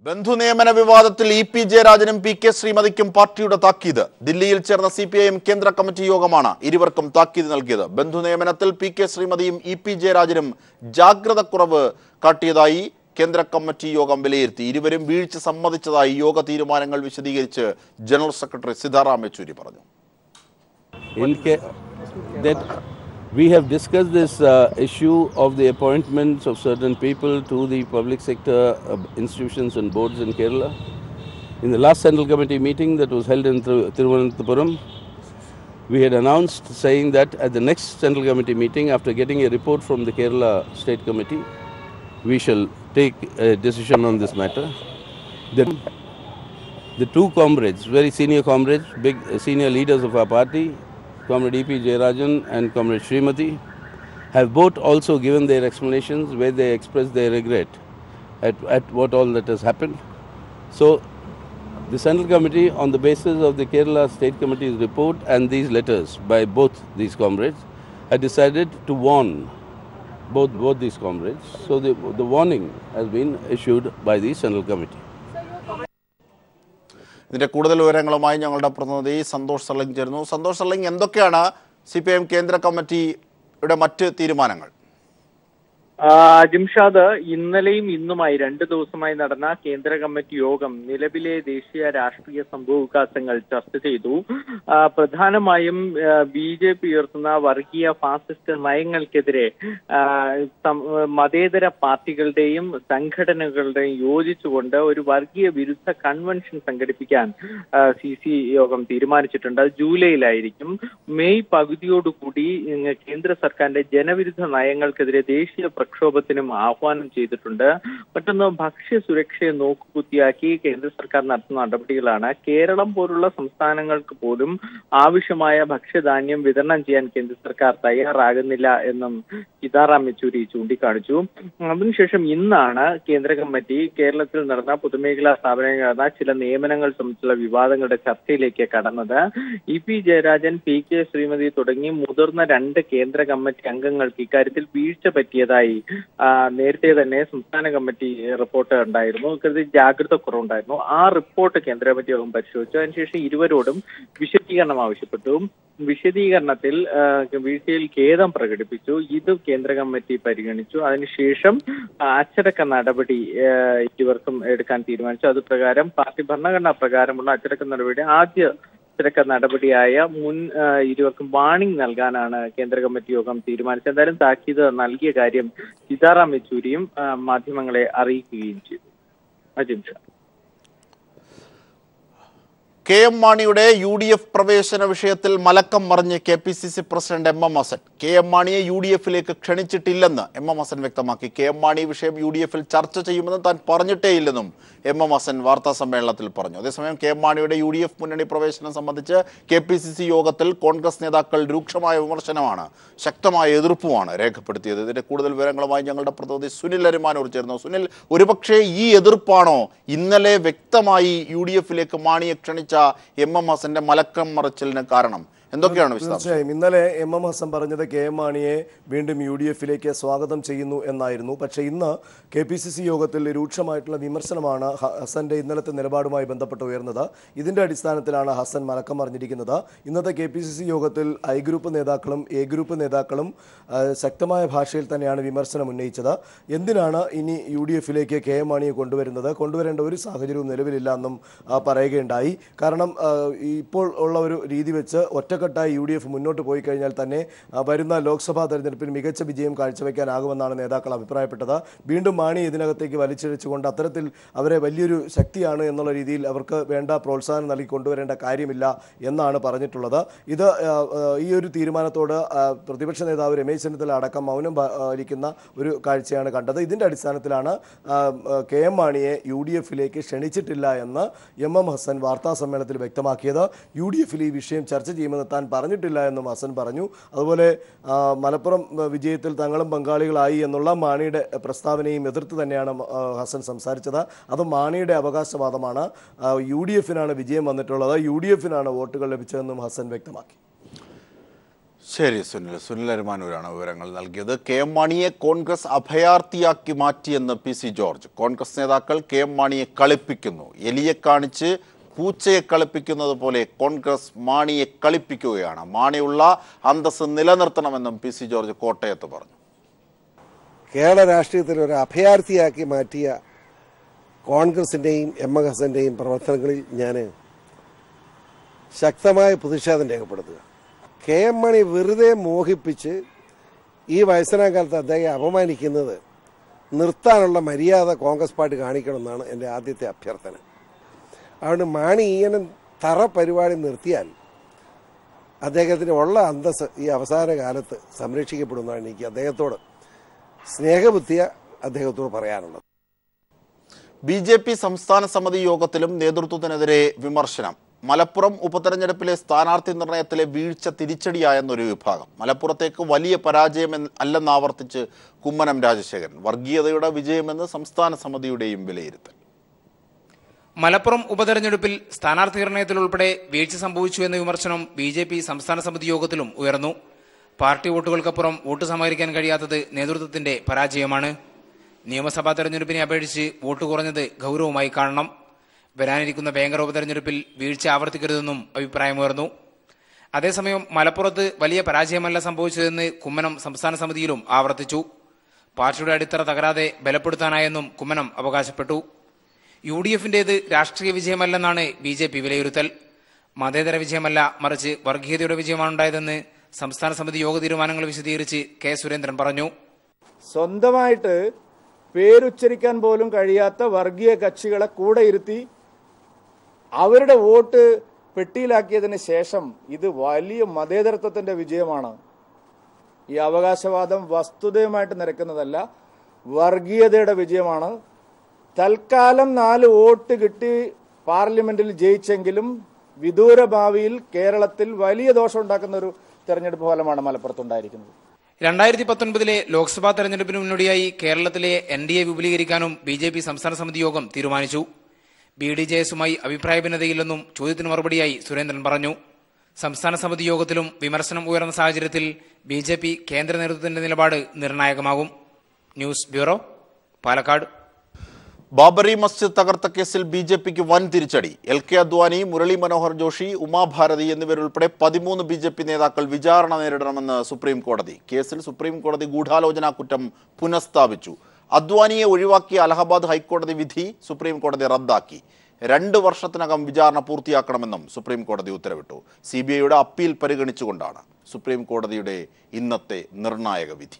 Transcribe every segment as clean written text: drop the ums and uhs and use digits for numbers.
ബന്ധുനിയമന വിവാദത്തിൽ EP. ജയരാജനും P K. ശ്രീമതിക്കും പാർട്ടിയുടെ താക്കീത്. ദില്ലിയിൽ ചേർന്ന സിപിഐഎം കേന്ദ്ര കമ്മിറ്റി യോഗമാണ് ഇരുവർക്കും താക്കീത് നൽകിയത്. ബന്ധുനിയമനത്തിൽ പി.കെ. ശ്രീമതിയും ഇ.പി. ജയരാജനും ജാഗ്രതക്കുറവ് കാട്ടിയതായി കേന്ദ്ര കമ്മിറ്റി യോഗം വിലയിരുത്തി. ഇരുവരും വീഴ്ച സമ്മതിച്ചതായി യോഗ തീരുമാനങ്ങൾ വിശദീകരിച്ച് ജനറൽ സെക്രട്ടറി സീതാറാം യെച്ചൂരി പറഞ്ഞു. We have discussed this issue of the appointments of certain people to the public sector institutions and boards in Kerala. In the last Central Committee meeting that was held in Thiruvananthapuram, we had announced saying that at the next Central Committee meeting, after getting a report from the Kerala State Committee, we shall take a decision on this matter. The two comrades, very senior comrades, big senior leaders of our party, Comrade E.P. Jayarajan and Comrade Srimati, have both also given their explanations where they express their regret at what all that has happened. So, the Central Committee, on the basis of the Kerala State Committee's report and these letters by both these comrades, had decided to warn both these comrades. So, the warning has been issued by the Central Committee. ഇതിന്റെ കൂടുതൽ വിവരങ്ങളുമായി ഞങ്ങളുടെ പ്രതിനിധി സന്തോഷ് സർലിംഗ് ചേരുന്നു. സന്തോഷ് സർലിംഗ്, എന്തൊക്കെയാണ് CPIM കേന്ദ്ര കമ്മിറ്റിയുടെ മറ്റ് തീരുമാനങ്ങൾ? ജിംഷാദ്, ഇന്നലെയും ഇന്നുമായി 2 ദിവസമായി നടന്ന കേന്ദ്ര കമ്മിറ്റി യോഗം നിലവിലെ ദേശീയ രാഷ്ട്രീയ സംഭവവികാസങ്ങൾ ചർച്ച ചെയ്തു. പ്രധാനമായും BJP ഉയർത്തുന്ന വർഗീയ ഫാസിസ്റ്റ് നയങ്ങൾക്കെതിരെ മതേതര പാർട്ടികളുടെയും സംഘടനകളുടെയും യോജിച്ചുകൊണ്ട് ഒരു വർഗീയ വിരുദ്ധ കൺവെൻഷൻ സംഘടിപ്പിക്കാൻ CC യോഗം തീരുമാനിച്ചിട്ടുണ്ട്. അത് ജൂലൈയിലായിരിക്കും. മെയ് പകുതിയോടുകൂടി കേന്ദ്ര സർക്കാരിന്റെ ജനവിരുദ്ധ നയങ്ങൾക്കെതിരെ ദേശീയ പ്രക്ഷോഭത്തിനും ആഹ്വാനം ചെയ്തിട്ടുണ്ട്. മറ്റൊന്ന്, ഭക്ഷ്യ സുരക്ഷയെ നോക്കുകുത്തിയാക്കി കേന്ദ്ര സർക്കാർ നടത്തുന്ന നടപടികളാണ്. കേരളം പോലുള്ള സംസ്ഥാനങ്ങൾക്ക് പോലും ആവശ്യമായ ഭക്ഷ്യധാന്യം വിതരണം ചെയ്യാൻ കേന്ദ്ര സർക്കാർ തയ്യാറാകുന്നില്ല എന്നും സീതാറാം യെച്ചൂരി ചൂണ്ടിക്കാണിച്ചു. അതിനുശേഷം ഇന്നാണ് കേന്ദ്ര കമ്മിറ്റി കേരളത്തിൽ നടന്ന പൊതുമേഖലാ സ്ഥാപനങ്ങളിൽ നടന്ന ചില നിയമനങ്ങൾ സംബന്ധിച്ചുള്ള വിവാദങ്ങളുടെ ചർച്ചയിലേക്ക് കടന്നത്. ഇ.പി. ജയരാജൻ, പി.കെ. ശ്രീമതി തുടങ്ങി മുതിർന്ന 2 കേന്ദ്ര കമ്മിറ്റി അംഗങ്ങൾക്ക് ഇക്കാര്യത്തിൽ വീഴ്ച പറ്റിയതായി നേരത്തെ തന്നെ സംസ്ഥാന കമ്മിറ്റി റിപ്പോർട്ട് ഉണ്ടായിരുന്നു. ഇക്കാര്യത്തിൽ ജാഗ്രത കുറവുണ്ടായിരുന്നു. ആ റിപ്പോർട്ട് കേന്ദ്ര കമ്മിറ്റി യോഗം പരിശോധിച്ചു. അതിനുശേഷം ഇരുവരോടും വിശദീകരണം ആവശ്യപ്പെട്ടു. വിശദീകരണത്തിൽ വീഴ്ചയിൽ ഖേദം പ്രകടിപ്പിച്ചു. ഇത് കേന്ദ്ര കമ്മിറ്റി പരിഗണിച്ചു. അതിനുശേഷം അച്ചടക്ക നടപടി ഇരുവർക്കും എടുക്കാൻ തീരുമാനിച്ചു. അത് പ്രകാരം പാർട്ടി ഭരണഘടനാ പ്രകാരമുള്ള അച്ചടക്ക നടപടി ആദ്യ നടപടിയായ ഇരുവർക്കും വാണിംഗ് നൽകാനാണ് കേന്ദ്ര കമ്മിറ്റി യോഗം തീരുമാനിച്ചത്. എന്തായാലും താക്കീത് നൽകിയ കാര്യം സീതാറാം യെച്ചൂരിയും മാധ്യമങ്ങളെ അറിയിക്കുകയും ചെയ്തു. അജിംഷ, കെ.എം. മാണിയുടെ UDF പ്രവേശന വിഷയത്തിൽ മലക്കം മറിഞ്ഞ് KPCC president M.M. Hasan. K M. മാണിയെ UDF-ലേക്ക് ക്ഷണിച്ചിട്ടില്ലെന്ന് M.M. ഹസൻ വ്യക്തമാക്കി. കെ.എം. മാണി വിഷയം UDF-ൽ ചർച്ച ചെയ്യുമെന്ന് താൻ പറഞ്ഞിട്ടേയില്ലെന്നും M.M. ഹസൻ വാർത്താ സമ്മേളനത്തിൽ പറഞ്ഞു. അതേസമയം കെ.എം. മാണിയുടെ UDF മുന്നണി പ്രവേശനം സംബന്ധിച്ച് KPCC യോഗത്തിൽ കോൺഗ്രസ് നേതാക്കൾ രൂക്ഷമായ വിമർശനമാണ്, ശക്തമായ എതിർപ്പുമാണ് രേഖപ്പെടുത്തിയത്. ഇതിന്റെ കൂടുതൽ വിവരങ്ങളുമായി ഞങ്ങളുടെ പ്രതിനിധി സുനിൽ അരിമാനൂർ ചേർന്നു. സുനിൽ, ഒരുപക്ഷെ ഈ എതിർപ്പാണോ ഇന്നലെ വ്യക്തമായി UDF-ലേക്ക് മാണിയെ ക്ഷണിച്ച M.M. ഹസന്റെ മലക്കം മറിച്ചിലിന് കാരണം? എന്തൊക്കെയാണ് തീർച്ചയായും ഇന്നലെ M.M. ഹസൻ പറഞ്ഞത് കെ.എം. മാണിയെ വീണ്ടും UDF-ലേക്ക് സ്വാഗതം ചെയ്യുന്നു എന്നായിരുന്നു. പക്ഷേ ഇന്ന് KPCC യോഗത്തിൽ രൂക്ഷമായിട്ടുള്ള വിമർശനമാണ് ഹസന്റെ ഇന്നലത്തെ നിലപാടുമായി ബന്ധപ്പെട്ട് ഉയർന്നത്. ഇതിന്റെ അടിസ്ഥാനത്തിലാണ് ഹസൻ മലക്കം മറിഞ്ഞിരിക്കുന്നത്. ഇന്നത്തെ KPCC യോഗത്തിൽ I ഗ്രൂപ്പ് നേതാക്കളും A ഗ്രൂപ്പ് നേതാക്കളും ശക്തമായ ഭാഷയിൽ തന്നെയാണ് വിമർശനം ഉന്നയിച്ചത്. എന്തിനാണ് ഇനി UDF-ലേക്ക് കെ.എം. മാണിയെ കൊണ്ടുവരേണ്ട ഒരു സാഹചര്യവും നിലവിലില്ല എന്നും പറയുകയുണ്ടായി. കാരണം ഇപ്പോൾ ഉള്ള ഒരു രീതി വെച്ച് ഒറ്റക്കെട്ടായി UDF മുന്നോട്ട് പോയി കഴിഞ്ഞാൽ തന്നെ വരുന്ന ലോക്സഭാ തെരഞ്ഞെടുപ്പിൽ മികച്ച വിജയം കാഴ്ചവെക്കാനാകുമെന്നാണ് നേതാക്കൾ അഭിപ്രായപ്പെട്ടത്. വീണ്ടും മാണി ഇതിനകത്തേക്ക് വലിച്ചിഴച്ചുകൊണ്ട് അത്തരത്തിൽ അവരെ വലിയൊരു ശക്തിയാണ് എന്നുള്ള രീതിയിൽ അവർക്ക് വേണ്ട പ്രോത്സാഹനം നൽകി കൊണ്ടുവരേണ്ട കാര്യമില്ല എന്നാണ് പറഞ്ഞിട്ടുള്ളത്. ഇത് ഈ ഒരു തീരുമാനത്തോട് പ്രതിപക്ഷ നേതാവ് രമേശ് ചെന്നിത്തല അടക്കം മൗനം പാലിക്കുന്ന ഒരു കാഴ്ചയാണ് കണ്ടത്. ഇതിൻ്റെ അടിസ്ഥാനത്തിലാണ് കെ.എം. മാണിയെ UDF-ലേക്ക് ക്ഷണിച്ചിട്ടില്ല എന്ന് M.M. ഹസൻ വാർത്താ സമ്മേളനത്തിൽ വ്യക്തമാക്കിയത്. UDF-ൽ ഈ വിഷയം ചർച്ച ചെയ്യുമെന്ന് താൻ പറഞ്ഞിട്ടില്ല എന്നും ഹസൻ പറഞ്ഞു. അതുപോലെ മലപ്പുറം വിജയത്തിൽ തങ്ങളും പങ്കാളികളായി എന്നുള്ള മാണിയുടെ പ്രസ്താവനയും എതിർത്ത് തന്നെയാണ് ഹസൻ സംസാരിച്ചത്. അത് മാണിയുടെ അവകാശവാദമാണ്. UDF-നാണ് വിജയം വന്നിട്ടുള്ളത്, UDF-നാണ് വോട്ടുകൾ ലഭിച്ചതെന്നും ഹസൻ വ്യക്തമാക്കി. ശരി സുനിൽ അരുമാനൂരാണ് വിവരങ്ങൾ നൽകിയത്. കെ എം മാണിയെ കോൺഗ്രസ് അഭയാർത്ഥിയാക്കി മാറ്റിയെന്ന് പി.സി. ജോർജ്. കോൺഗ്രസ് നേതാക്കൾ കെ എം മാണിയെ കളിപ്പിക്കുന്നു. എലിയെ കാണിച്ച് പൂച്ചയെ കളിപ്പിക്കുന്നത് പോലെ കോൺഗ്രസ് മാണിയെ കളിപ്പിക്കുകയാണ്. മാണിയുള്ള അന്തസ്സ് നിലനിർത്തണമെന്നും പി.സി. ജോർജ് കോട്ടയത്ത് പറഞ്ഞു. കേരള രാഷ്ട്രീയത്തിൽ ഒരു അഭയാർത്ഥിയാക്കി മാറ്റിയ കോൺഗ്രസിൻ്റെയും എം എ ഹസൻ്റെയും പ്രവർത്തനങ്ങളിൽ ഞാൻ ശക്തമായ പ്രതിഷേധം രേഖപ്പെടുത്തുക. കെ എം മാണി വെറുതെ മോഹിപ്പിച്ച് ഈ വയസ്സനാം കാലത്ത് അദ്ദേഹം അപമാനിക്കുന്നത് നിർത്താനുള്ള മര്യാദ കോൺഗ്രസ് പാർട്ടി കാണിക്കണമെന്നാണ് എൻ്റെ ആദ്യത്തെ അഭ്യർത്ഥന. അതുകൊണ്ട് മാണി ഇങ്ങനെ തറ പരിപാടി നിർത്തിയാൽ അദ്ദേഹത്തിന് ഉള്ള അന്തസ്സ് ഈ അവസാന കാലത്ത് സംരക്ഷിക്കപ്പെടുന്നതാണ് എനിക്ക് അദ്ദേഹത്തോട് സ്നേഹബുദ്ധിയ അദ്ദേഹത്തോട് പറയാനുള്ളത്. ബി.ജെ.പി. സംസ്ഥാന സമിതി യോഗത്തിലും നേതൃത്വത്തിനെതിരെ വിമർശനം. മലപ്പുറം ഉപതെരഞ്ഞെടുപ്പിലെ സ്ഥാനാർത്ഥി നിർണയത്തിലെ വീഴ്ച തിരിച്ചടിയായെന്നൊരു വിഭാഗം. മലപ്പുറത്തേക്ക് വലിയ പരാജയം അല്ലെന്നാവർത്തിച്ച് കുമ്മനം രാജശേഖരൻ. വർഗീയതയുടെ വിജയമെന്ന് സംസ്ഥാന സമിതിയുടെയും വിലയിരുത്തൽ. മലപ്പുറം ഉപതെരഞ്ഞെടുപ്പിൽ സ്ഥാനാർത്ഥി നിർണയത്തിൽ ഉൾപ്പെടെ വീഴ്ച സംഭവിച്ചു എന്ന വിമർശനം ബി.ജെ.പി. സംസ്ഥാന സമിതി യോഗത്തിലും ഉയർന്നു. പാർട്ടി വോട്ടുകൾക്കപ്പുറം വോട്ട് സമാഹരിക്കാൻ കഴിയാത്തത് നേതൃത്വത്തിന്റെ പരാജയമാണ്. നിയമസഭാ തെരഞ്ഞെടുപ്പിനെ അപേക്ഷിച്ച് വോട്ട് കുറഞ്ഞത് ഗൗരവമായി കാണണം. വരാനിരിക്കുന്ന വേങ്ങര ഉപതെരഞ്ഞെടുപ്പിൽ വീഴ്ച ആവർത്തിക്കരുതെന്നും അഭിപ്രായമുയർന്നു. അതേസമയം മലപ്പുറത്ത് വലിയ പരാജയമല്ല സംഭവിച്ചതെന്ന് കുമ്മനം സംസ്ഥാന സമിതിയിലും ആവർത്തിച്ചു. പാർട്ടിയുടെ അടിത്തറ തകരാതെ ബലപ്പെടുത്താനായെന്നും കുമ്മനം അവകാശപ്പെട്ടു. UDF-ന്റേത് രാഷ്ട്രീയ വിജയമല്ലെന്നാണ് ബി.ജെ.പി. വിലയിരുത്തൽ. മതേതര വിജയമല്ല, മറിച്ച് വർഗീയതയുടെ വിജയമാണുണ്ടായതെന്ന് സംസ്ഥാന സമിതി യോഗ തീരുമാനങ്ങൾ വിശദീകരിച്ച് കെ. സുരേന്ദ്രൻ പറഞ്ഞു. സ്വന്തമായിട്ട് പേരുച്ചരിക്കാൻ പോലും കഴിയാത്ത വർഗീയ കക്ഷികളെ കൂടെ ഇരുത്തി അവരുടെ വോട്ട് പെട്ടിയിലാക്കിയതിന് ശേഷം ഇത് വലിയ മതേതരത്വത്തിന്റെ വിജയമാണ്. ഈ അവകാശവാദം വസ്തുതയുമായിട്ട് നിരക്കുന്നതല്ല, വർഗീയതയുടെ വിജയമാണ്. തൽക്കാലം 4 വോട്ട് കിട്ടി പാർലമെന്റിൽ ജയിച്ചെങ്കിലും വിദൂര ഭാവിയിൽ കേരളത്തിൽ വലിയ ദോഷം ഉണ്ടാക്കുന്ന ഒരു തെരഞ്ഞെടുപ്പ് ഫലമാണ് മലപ്പുറത്തുണ്ടായിരിക്കുന്നത്. 2019 ലോക്സഭാ തെരഞ്ഞെടുപ്പിന് മുന്നോടിയായി കേരളത്തിലെ NDA വിപുലീകരിക്കാനും ബി.ജെ.പി. സംസ്ഥാന സമിതി യോഗം തീരുമാനിച്ചു. BDJS-ഉമായി അഭിപ്രായ ഭിന്നതയില്ലെന്നും ചോദ്യത്തിന് മറുപടിയായി സുരേന്ദ്രൻ പറഞ്ഞു. സംസ്ഥാന സമിതി യോഗത്തിലും വിമർശനം ഉയർന്ന സാഹചര്യത്തിൽ ബി.ജെ.പി. കേന്ദ്ര നേതൃത്വത്തിന്റെ നിലപാട് നിർണായകമാകും. News bureau, Palakkad. ബാബറി മസ്ജിദ് തകർത്ത കേസിൽ ബി.ജെ.പിക്ക് വൻ തിരിച്ചടി. LK അദ്വാനി, മുരളി മനോഹർ ജോഷി, ഉമാഭാരതി എന്നിവരുൾപ്പെടെ 13 ബി.ജെ.പി. നേതാക്കൾ വിചാരണ നേരിടണമെന്ന് സുപ്രീം കോടതി. കേസിൽ സുപ്രീം കോടതി ഗൂഢാലോചനാ കുറ്റം പുനഃസ്ഥാപിച്ചു. അദ്വാനിയെ ഒഴിവാക്കിയ അലഹബാദ് ഹൈക്കോടതി വിധി സുപ്രീം കോടതി റദ്ദാക്കി. 2 വർഷത്തിനകം വിചാരണ പൂർത്തിയാക്കണമെന്നും സുപ്രീം കോടതി ഉത്തരവിട്ടു. CBIയുടെ അപ്പീൽ പരിഗണിച്ചുകൊണ്ടാണ് സുപ്രീം കോടതിയുടെ ഇന്നത്തെ നിർണായക വിധി.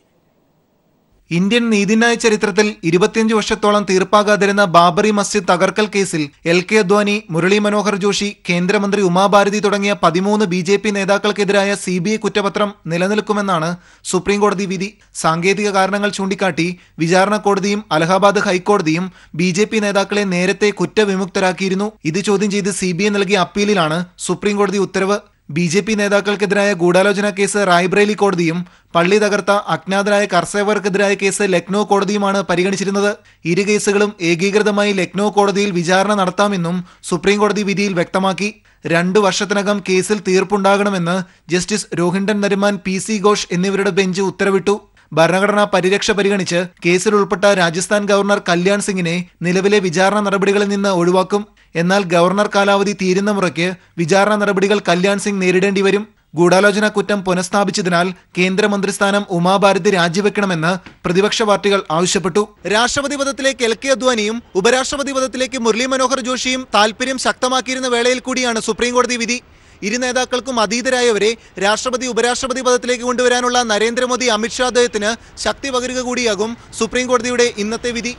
ഇന്ത്യൻ നീതിന്യായ ചരിത്രത്തിൽ 25 വർഷത്തോളം തീർപ്പാകാതിരുന്ന ബാബറി മസ്ജിദ് തകർക്കൽ കേസിൽ LK അദ്വാനി, മുരളി മനോഹർ ജോഷി, കേന്ദ്രമന്ത്രി ഉമാഭാരതി തുടങ്ങിയ 13 ബി.ജെ.പി. നേതാക്കൾക്കെതിരായ CBI കുറ്റപത്രം നിലനിൽക്കുമെന്നാണ് സുപ്രീംകോടതി വിധി. സാങ്കേതിക കാരണങ്ങൾ ചൂണ്ടിക്കാട്ടി വിചാരണ കോടതിയും അലഹാബാദ് ഹൈക്കോടതിയും ബി.ജെ.പി. നേതാക്കളെ നേരത്തെ കുറ്റവിമുക്തരാക്കിയിരുന്നു. ഇത് ചോദ്യം ചെയ്ത് CBI നൽകിയ അപ്പീലിലാണ് സുപ്രീംകോടതി ഉത്തരവ്. ബി.ജെ.പി. നേതാക്കൾക്കെതിരായ ഗൂഢാലോചന കേസ് റായ്ബറേലി കോടതിയും പള്ളി തകർത്ത അജ്ഞാതരായ കർഷകർക്കെതിരായ കേസ് ലക്നൌ കോടതിയുമാണ് പരിഗണിച്ചിരുന്നത്. ഇരു കേസുകളും ഏകീകൃതമായി ലക്നൌ കോടതിയിൽ വിചാരണ നടത്താമെന്നും സുപ്രീംകോടതി വിധിയിൽ വ്യക്തമാക്കി. 2 വർഷത്തിനകം കേസിൽ തീർപ്പുണ്ടാകണമെന്ന് ജസ്റ്റിസ് രോഹിൻടൻ നരിമാൻ, PC ഘോഷ് എന്നിവരുടെ ബെഞ്ച് ഉത്തരവിട്ടു. ഭരണഘടനാ പരിരക്ഷ പരിഗണിച്ച് കേസിൽ ഉൾപ്പെട്ട രാജസ്ഥാൻ ഗവർണർ കല്യാൺ സിംഗിനെ നിലവിലെ വിചാരണ നടപടികളിൽ നിന്ന് ഒഴിവാക്കും. എന്നാൽ ഗവർണർ കാലാവധി തീരുന്ന മുറയ്ക്ക് വിചാരണ നടപടികൾ കല്യാൺ സിംഗ് നേരിടേണ്ടി വരും. ഗൂഢാലോചന കുറ്റം പുനഃസ്ഥാപിച്ചതിനാൽ കേന്ദ്രമന്ത്രിസ്ഥാനം ഉമാഭാരതി രാജിവെക്കണമെന്ന് പ്രതിപക്ഷ പാർട്ടികൾ ആവശ്യപ്പെട്ടു. രാഷ്ട്രപതി പദത്തിലേക്ക് LK അദ്വാനിയും ഉപരാഷ്ട്രപതി പദത്തിലേക്ക് മുരളി മനോഹർ ജോഷിയും താൽപര്യം ശക്തമാക്കിയിരുന്ന വേളയിൽ കൂടിയാണ് സുപ്രീംകോടതി വിധി. ഇരു നേതാക്കൾക്കും അതീതരായവരെ രാഷ്ട്രപതി ഉപരാഷ്ട്രപതി പദത്തിലേക്ക് കൊണ്ടുവരാനുള്ള നരേന്ദ്രമോദി അമിത്ഷാ ദയത്തിന് ശക്തി പകരുക കൂടിയാകും സുപ്രീംകോടതിയുടെ ഇന്നത്തെ വിധി.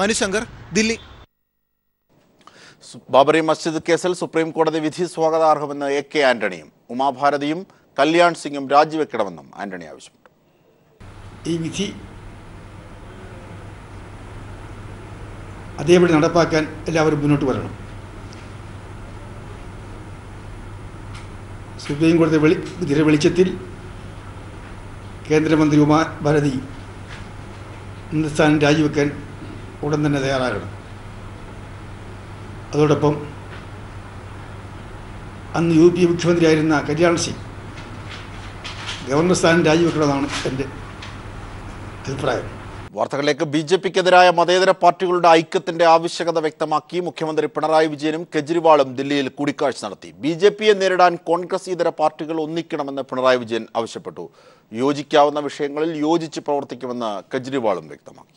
മനുശങ്കർ, ദില്ലി. ബാബറി മസ്ജിദ് കേസിൽ സുപ്രീം കോടതി വിധി സ്വാഗതാർഹമെന്ന് AK ആന്റണിയും ഉമാഭാരതിയും കല്യാൺ സിംഗും രാജിവെക്കണമെന്നും ആന്റണി ആവശ്യപ്പെട്ടു. ഈ വിധി അതേപടി നടപ്പാക്കാൻ എല്ലാവരും മുന്നോട്ട് വരണം. സുപ്രീം കോടതി വിധിയുടെ വെളിച്ചത്തിൽ കേന്ദ്രമന്ത്രി ഉമാഭാരതി സ്ഥാനം രാജിവെക്കാൻ ഉടൻ തന്നെ തയ്യാറാകണം. അതോടൊപ്പം അന്ന് UP മുഖ്യമന്ത്രിയായിരുന്ന കല്യാൺ സിംഗ് ഗവർണർ സ്ഥാനം രാജിവെക്കണമെന്നാണ് എൻ്റെ അഭിപ്രായം. വാർത്തകളിലേക്ക്. BJPക്കെതിരായ മതേതര പാർട്ടികളുടെ ഐക്യത്തിന്റെ ആവശ്യകത വ്യക്തമാക്കി മുഖ്യമന്ത്രി പിണറായി വിജയനും കെജ്രിവാളും ദില്ലിയിൽ കൂടിക്കാഴ്ച നടത്തി. BJPയെ നേരിടാൻ കോൺഗ്രസ് ഇതര പാർട്ടികൾ ഒന്നിക്കണമെന്ന് പിണറായി വിജയൻ ആവശ്യപ്പെട്ടു. യോജിക്കാവുന്ന വിഷയങ്ങളിൽ യോജിച്ച് പ്രവർത്തിക്കുമെന്ന് കെജ്രിവാളും വ്യക്തമാക്കി.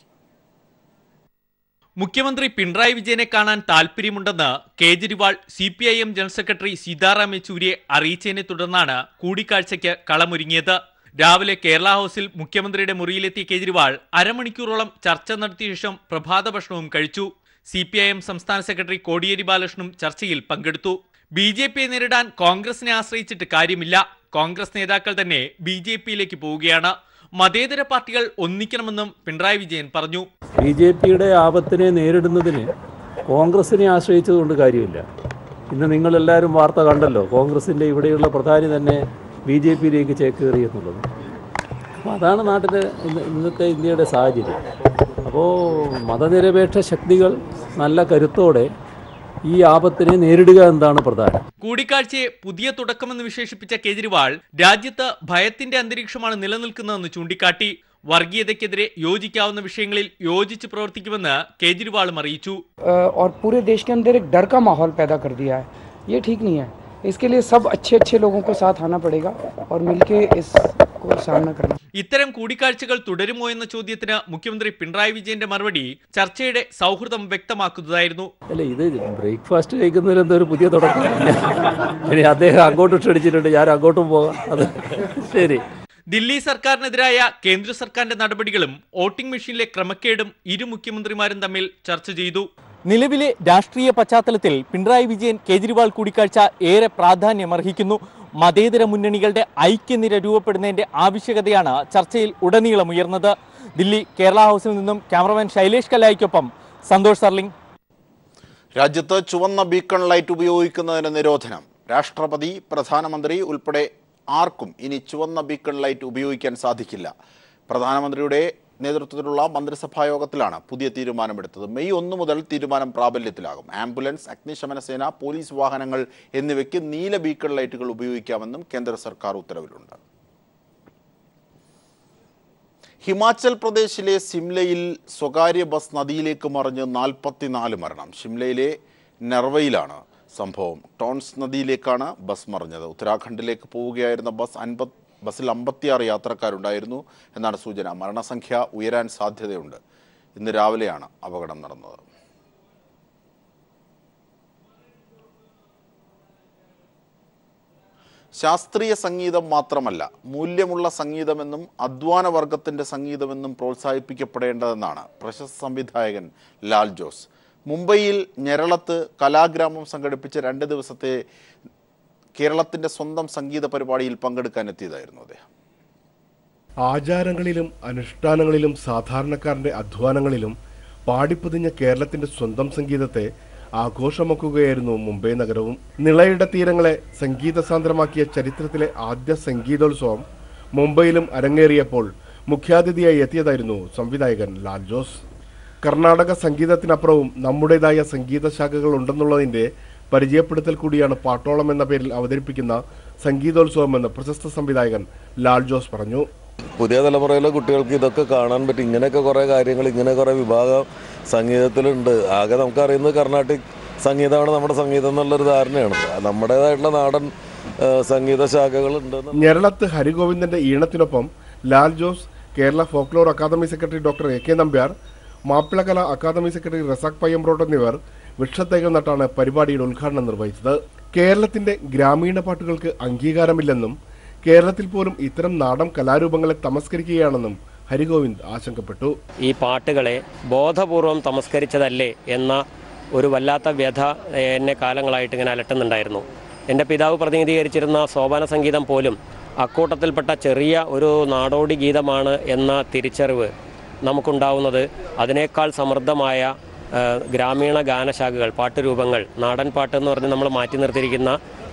മുഖ്യമന്ത്രി പിണറായി വിജയനെ കാണാൻ താൽപര്യമുണ്ടെന്ന് Kejriwal CPIM general secretary Sitaram യെച്ചൂരിയെ അറിയിച്ചതിനെ തുടർന്നാണ് കൂടിക്കാഴ്ചയ്ക്ക് കളമൊരുങ്ങിയത്. രാവിലെ കേരള ഹൗസിൽ മുഖ്യമന്ത്രിയുടെ മുറിയിലെത്തിയ കേജ്രിവാൾ അരമണിക്കൂറോളം ചർച്ച നടത്തിയ ശേഷം പ്രഭാത ഭക്ഷണവും കഴിച്ചു. CPIM സംസ്ഥാന സെക്രട്ടറി കോടിയേരി ബാലകൃഷ്ണനും ചർച്ചയിൽ പങ്കെടുത്തു. BJPയെ നേരിടാൻ കോൺഗ്രസിനെ ആശ്രയിച്ചിട്ട് കാര്യമില്ല. കോൺഗ്രസ് നേതാക്കൾ തന്നെ BJPയിലേക്ക് പോവുകയാണ്. മതേതര പാർട്ടികൾ ഒന്നിക്കണമെന്നും പിണറായി വിജയൻ പറഞ്ഞു. BJPയുടെ ആപത്തിനെ നേരിടുന്നതിന് കോൺഗ്രസിനെ ആശ്രയിച്ചതുകൊണ്ട് കാര്യമില്ല. ഇന്ന് നിങ്ങളെല്ലാവരും വാർത്ത കണ്ടല്ലോ, കോൺഗ്രസിൻ്റെ ഇവിടെയുള്ള പ്രധാനി തന്നെ BJPയിലേക്ക് ചേക്കേറി എന്നുള്ളത്. അപ്പോൾ അതാണ് നാട്ടിലെ ഇന്നത്തെ ഇന്ത്യയുടെ സാഹചര്യം. അപ്പോൾ മതനിരപേക്ഷ ശക്തികൾ നല്ല കരുത്തോടെ ഈ ആപത്തിനെ നേരിടുക എന്നതാണ് പ്രധാനം. കൂടിക്കാഴ്ചയെ പുതിയ തുടക്കമെന്ന് വിശേഷിപ്പിച്ച കേജ്രിവാൾ രാജ്യത്ത് ഭയത്തിന്റെ അന്തരീക്ഷമാണ് നിലനിൽക്കുന്നതെന്ന് ചൂണ്ടിക്കാട്ടി. വർഗീയതയ്ക്കെതിരെ യോജിക്കാവുന്ന വിഷയങ്ങളിൽ യോജിച്ച് പ്രവർത്തിക്കുമെന്ന് കേജ്രിവാളും അറിയിച്ചു. और पूरे देश के अंदर एक डर का माहौल पैदा कर दिया है, ये ठीक नहीं है. इसके लिए सब अच्छे लोगों को साथ आना पड़ेगा और मिलके इसको सामना करना. ഇത്തരം കൂടിക്കാഴ്ചകൾ തുടരുമോ എന്ന ചോദ്യത്തിന് മുഖ്യമന്ത്രി പിണറായി വിജയന്റെ മറുപടി ചർച്ചയുടെ സൗഹൃദം വ്യക്തമാക്കുന്നതായിരുന്നു. അല്ല, ഇത് ബ്രേക്ക്ഫാസ്റ്റ് കഴിക്കുന്നതിൽ എന്തൊരു പുതിയ തുടക്കം. ഇനി അദ്ദേഹം അങ്ങോട്ട് ക്ഷണിച്ചിട്ടുണ്ട്, ഞാൻ അങ്ങോട്ടും പോകാം. അത് ശരി. ദില്ലി സർക്കാരിനെതിരായ കേന്ദ്ര സർക്കാരിന്റെ നടപടികളും വോട്ടിംഗ് മെഷീനിലെ ക്രമക്കേടും ഇരു മുഖ്യമന്ത്രിമാരും തമ്മിൽ ചർച്ച ചെയ്തു. നിലവിലെ രാഷ്ട്രീയ പശ്ചാത്തലത്തിൽ പിണറായി വിജയൻ കേജ്രിവാൾ കൂടിക്കാഴ്ച ഏറെ പ്രാധാന്യമർഹിക്കുന്നു. മതേതര മുന്നണികളുടെ ഐക്യനിര രൂപപ്പെടുന്നതിന്റെ ആവശ്യകതയാണ് ചർച്ചയിൽ ഉടനീളം ഉയർന്നത്. ദില്ലി കേരള ഹൗസിൽ നിന്നും ക്യാമറമാൻ ശൈലേഷ് കലായിക്കൊപ്പം സന്തോഷ് സർലിംഗ്. രാജ്യത്ത് ചുവന്ന ബീക്കൺ ലൈറ്റ് ഉപയോഗിക്കുന്നതിന് നിരോധനം. രാഷ്ട്രപതി, പ്രധാനമന്ത്രി ഉൾപ്പെടെ ആർക്കും ഇനി ചുവന്ന ബീക്കൺ ലൈറ്റ് ഉപയോഗിക്കാൻ സാധിക്കില്ല. പ്രധാനമന്ത്രിയുടെ നേതൃത്വത്തിലുള്ള മന്ത്രിസഭാ യോഗത്തിലാണ് പുതിയ തീരുമാനമെടുത്തത്. മെയ് 1 മുതൽ തീരുമാനം പ്രാബല്യത്തിലാകും. ആംബുലൻസ്, അഗ്നിശമന സേന, പോലീസ് വാഹനങ്ങൾ എന്നിവയ്ക്ക് നീല ബീക്കൺ ലൈറ്റുകൾ ഉപയോഗിക്കാമെന്നും കേന്ദ്ര സർക്കാർ ഉത്തരവിലുണ്ട്. ഹിമാചൽ പ്രദേശിലെ സിംലയിൽ സ്വകാര്യ ബസ് നദിയിലേക്ക് മറിഞ്ഞ് 44 മരണം. ഷിംലയിലെ നെർവയിലാണ് സംഭവം. ടോൺസ് നദിയിലേക്കാണ് ബസ് മറിഞ്ഞത്. ഉത്തരാഖണ്ഡിലേക്ക് പോവുകയായിരുന്ന ബസ്സിൽ 56 യാത്രക്കാരുണ്ടായിരുന്നു എന്നാണ് സൂചന. മരണസംഖ്യ ഉയരാൻ സാധ്യതയുണ്ട്. ഇന്ന് രാവിലെയാണ് അപകടം നടന്നത്. ശാസ്ത്രീയ സംഗീതം മാത്രമല്ല, മൂല്യമുള്ള സംഗീതമെന്നും അധ്വാന വർഗത്തിൻ്റെ സംഗീതമെന്നും പ്രോത്സാഹിപ്പിക്കപ്പെടേണ്ടതെന്നാണ് പ്രശസ്ത സംവിധായകൻ ലാൽ ജോസ്. മുംബൈയിൽ ഞെരളത്ത് കലാഗ്രാമം സംഘടിപ്പിച്ച 2 ദിവസത്തെ കേരളത്തിൻ്റെ സ്വന്തം സംഗീത പരിപാടിയിൽ പങ്കെടുക്കാനെത്തിയതായിരുന്നു അദ്ദേഹം. ആചാരങ്ങളിലും അനുഷ്ഠാനങ്ങളിലും സാധാരണക്കാരൻ്റെ അധ്വാനങ്ങളിലും പാടിപ്പൊതിഞ്ഞ കേരളത്തിൻ്റെ സ്വന്തം സംഗീതത്തെ ആഘോഷമാക്കുകയായിരുന്നു മുംബൈ നഗരവും. നിളയുടെ തീരങ്ങളെ സംഗീതസാന്ദ്രമാക്കിയ ചരിത്രത്തിലെ ആദ്യ സംഗീതോത്സവം മുംബൈയിലും അരങ്ങേറിയപ്പോൾ മുഖ്യാതിഥിയായി എത്തിയതായിരുന്നു സംവിധായകൻ ലാൽ ജോസ്. കർണാടക സംഗീതത്തിനപ്പുറവും നമ്മുടേതായ സംഗീത ശാഖകൾ ഉണ്ടെന്നുള്ളതിൻ്റെ പരിചയപ്പെടുത്തൽ കൂടിയാണ് പാട്ടോളം എന്ന പേരിൽ അവതരിപ്പിക്കുന്ന സംഗീതോത്സവമെന്ന് പ്രശസ്ത സംവിധായകൻ ലാൽ ജോസ് പറഞ്ഞു. പുതിയ തലമുറയിലെ കുട്ടികൾക്ക് ഇതൊക്കെ കാണാൻ പറ്റും. ഇങ്ങനെയൊക്കെ കുറേ കാര്യങ്ങൾ, ഇങ്ങനെ കുറേ വിഭാഗം സംഗീതത്തിലുണ്ട്. ആകെ നമുക്കറിയുന്നത് കർണാട്ടിക് സംഗീതമാണ് നമ്മുടെ സംഗീതം എന്നുള്ളൊരു ധാരണയാണ്. നമ്മുടേതായിട്ടുള്ള നാടൻ സംഗീത ശാഖകളുണ്ട്. ഞെരളത്ത് ഹരിഗോവിന്ദന്റെ ഈണത്തിനൊപ്പം Lal Jose, Kerala folklore academy secretary doctor AK Nambiar, Mappilakala academy secretary Razak Payyambrot എന്നിവർ വൃക്ഷത്തൈകൾ നട്ടാണ് പരിപാടിയുടെ ഉദ്ഘാടനം നിർവഹിച്ചത്. കേരളത്തിന്റെ ഗ്രാമീണ പാട്ടുകൾക്ക് അംഗീകാരമില്ലെന്നും കേരളത്തിൽ പോലും ഇത്തരം നാടൻ കലാരൂപങ്ങളെ തമസ്കരിക്കുകയാണെന്നും ഹരിഗോവിന്ദ് ആശങ്കപ്പെട്ടു. ഈ പാട്ടുകളെ ബോധപൂർവം തമസ്കരിച്ചതല്ലേ എന്ന ഒരു വല്ലാത്ത വ്യഥ എന്നെ കാലങ്ങളായിട്ട് ഇങ്ങനെ അലട്ടുന്നുണ്ടായിരുന്നു. എൻ്റെ പിതാവ് പ്രതിനിധീകരിച്ചിരുന്ന സോപാന സംഗീതം പോലും അക്കൂട്ടത്തിൽപ്പെട്ട ചെറിയ ഒരു നാടോടി ഗീതമാണ് എന്ന തിരിച്ചറിവ് നമുക്കുണ്ടാവുന്നത് അതിനേക്കാൾ സമൃദ്ധമായ ഗ്രാമീണ ഗാനശാഖകൾ, പാട്ടുരൂപങ്ങൾ, നാടൻ പാട്ട് എന്ന് പറഞ്ഞ് നമ്മൾ മാറ്റി നിർത്തിയിരിക്കുന്ന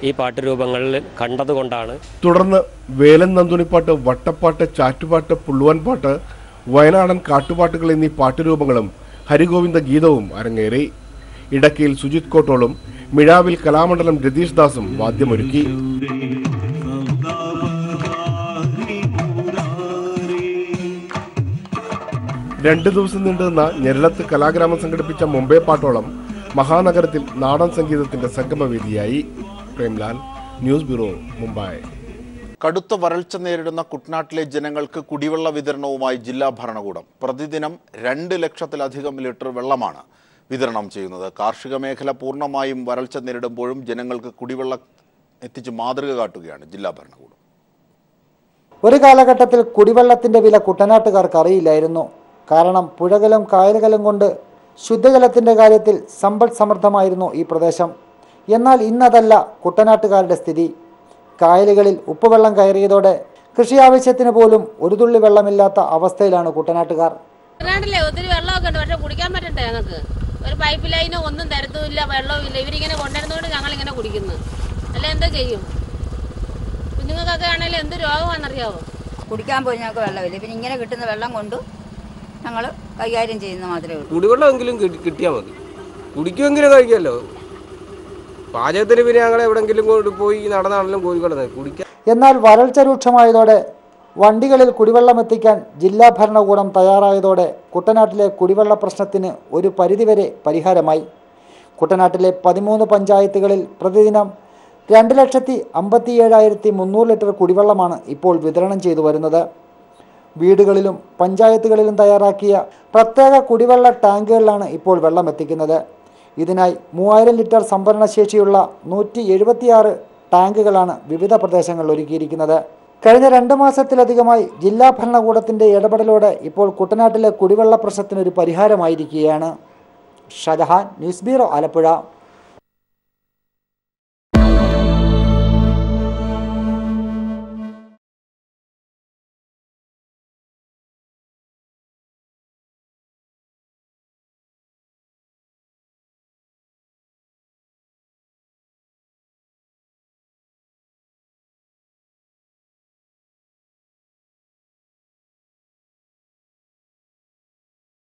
ഈ പാട്ടുരൂപങ്ങളിൽ കണ്ടതുകൊണ്ടാണ്. തുടർന്ന് വേലൻ നന്ദുണിപ്പാട്ട്, വട്ടപ്പാട്ട്, ചാറ്റുപാട്ട്, പുള്ളുവൻ പാട്ട്, വയനാടൻ കാട്ടുപാട്ടുകൾ എന്നീ പാട്ടുരൂപങ്ങളും ഹരിഗോവിന്ദ ഗീതവും അരങ്ങേറി. ഇടക്കയിൽ സുജിത് കോട്ടോളും മിഴാവിൽ കലാമണ്ഡലം രതീഷ് ദാസും വാദ്യമൊരുക്കി. 2 ദിവസം നീണ്ടുനിന്ന ഞെരളത്ത് കലാഗ്രാമം സംഘടിപ്പിച്ച മുംബൈ പാട്ടോളം മഹാനഗരത്തിൽ നാടൻ സംഗീതത്തിന്റെ സംഗമവേദിയായി. Premlal, news bureau, Mumbai. കടുത്ത വരൾച്ച നേരിടുന്ന കുട്ടനാട്ടിലെ ജനങ്ങൾക്ക് കുടിവെള്ള വിതരണവുമായി ജില്ലാ ഭരണകൂടം. പ്രതിദിനം 2 ലക്ഷത്തിലധികം ലിറ്റർ വെള്ളമാണ് വിതരണം ചെയ്യുന്നത്. കാർഷിക മേഖല പൂർണ്ണമായും വരൾച്ച നേരിടുമ്പോഴും ജനങ്ങൾക്ക് കുടിവെള്ളം എത്തിച്ച് മാതൃക കാട്ടുകയാണ് ജില്ലാ ഭരണകൂടം. ഒരു കാലഘട്ടത്തിൽ കുടിവെള്ളത്തിന്റെ വില കുട്ടനാട്ടുകാർക്ക് അറിയില്ലായിരുന്നു. കാരണം പുഴകളും കായലുകളും കൊണ്ട് ശുദ്ധജലത്തിന്റെ കാര്യത്തിൽ സമ്പൽ സമൃദ്ധമായിരുന്നു ഈ പ്രദേശം. എന്നാൽ ഇന്നതല്ല കുട്ടനാട്ടുകാരുടെ സ്ഥിതി. കായലുകളിൽ ഉപ്പുവെള്ളം കയറിയതോടെ കൃഷി ആവശ്യത്തിന് പോലും ഒരു തുള്ളി വെള്ളമില്ലാത്ത അവസ്ഥയിലാണ് കുട്ടനാട്ടുകാർ. ഒത്തിരി വെള്ളമൊക്കെ ഉണ്ട്, പക്ഷെ കുടിക്കാൻ പറ്റണ്ടേ? ഞങ്ങൾക്ക് ഒരു പൈപ്പ് ലൈനോ ഒന്നും തരത്തുമില്ല, വെള്ളവും ഇല്ല. ഇവരിങ്ങനെ കൊണ്ടുവരുന്നതുകൊണ്ട് ഞങ്ങളിങ്ങനെ കുടിക്കുന്നു. അല്ല എന്താ ചെയ്യും? കുഞ്ഞുങ്ങൾക്കൊക്കെ ആണെങ്കിലും എന്ത് രോഗമാണെന്നറിയാവോ? കുടിക്കാൻ പോയി ഞങ്ങൾക്ക് വെള്ളമില്ല. പിന്നെ ഇങ്ങനെ കിട്ടുന്ന വെള്ളം കൊണ്ട് ഞങ്ങൾ കൈകാര്യം ചെയ്യുന്ന മാത്രമേ ഉള്ളൂ. കുടിവെള്ളമെങ്കിലും കിട്ടിയാൽ മതി, കുടിക്കുമെങ്കിലും കഴിക്കാമല്ലോ. പാചകത്തിന് പിന്നെ ഞങ്ങൾ എവിടെങ്കിലും പോയി നടന്നാണെങ്കിലും കോഴിക്കോട് കുടിക്കാം. എന്നാൽ വരൾച്ച രൂക്ഷമായതോടെ വണ്ടികളിൽ കുടിവെള്ളം എത്തിക്കാൻ ജില്ലാ ഭരണകൂടം തയ്യാറായതോടെ കുട്ടനാട്ടിലെ കുടിവെള്ള പ്രശ്നത്തിന് ഒരു പരിധിവരെ പരിഹാരമായി. കുട്ടനാട്ടിലെ 13 പഞ്ചായത്തുകളിൽ പ്രതിദിനം 2,57,300 ലിറ്റർ കുടിവെള്ളമാണ് ഇപ്പോൾ വിതരണം ചെയ്തു വരുന്നത്. വീടുകളിലും പഞ്ചായത്തുകളിലും തയ്യാറാക്കിയ പ്രത്യേക കുടിവെള്ള ടാങ്കുകളിലാണ് ഇപ്പോൾ വെള്ളം എത്തിക്കുന്നത്. ഇതിനായി 3000 ലിറ്റർ സംഭരണശേഷിയുള്ള 176 ടാങ്കുകളാണ് വിവിധ പ്രദേശങ്ങളിൽ ഒരുക്കിയിരിക്കുന്നത്. കഴിഞ്ഞ 2 മാസത്തിലധികമായി ജില്ലാ ഭരണകൂടത്തിൻ്റെ ഇടപെടലോടെ ഇപ്പോൾ കുട്ടനാട്ടിലെ കുടിവെള്ള പ്രശ്നത്തിനൊരു പരിഹാരമായിരിക്കുകയാണ്. Shajahan, news bureau, Alappuzha.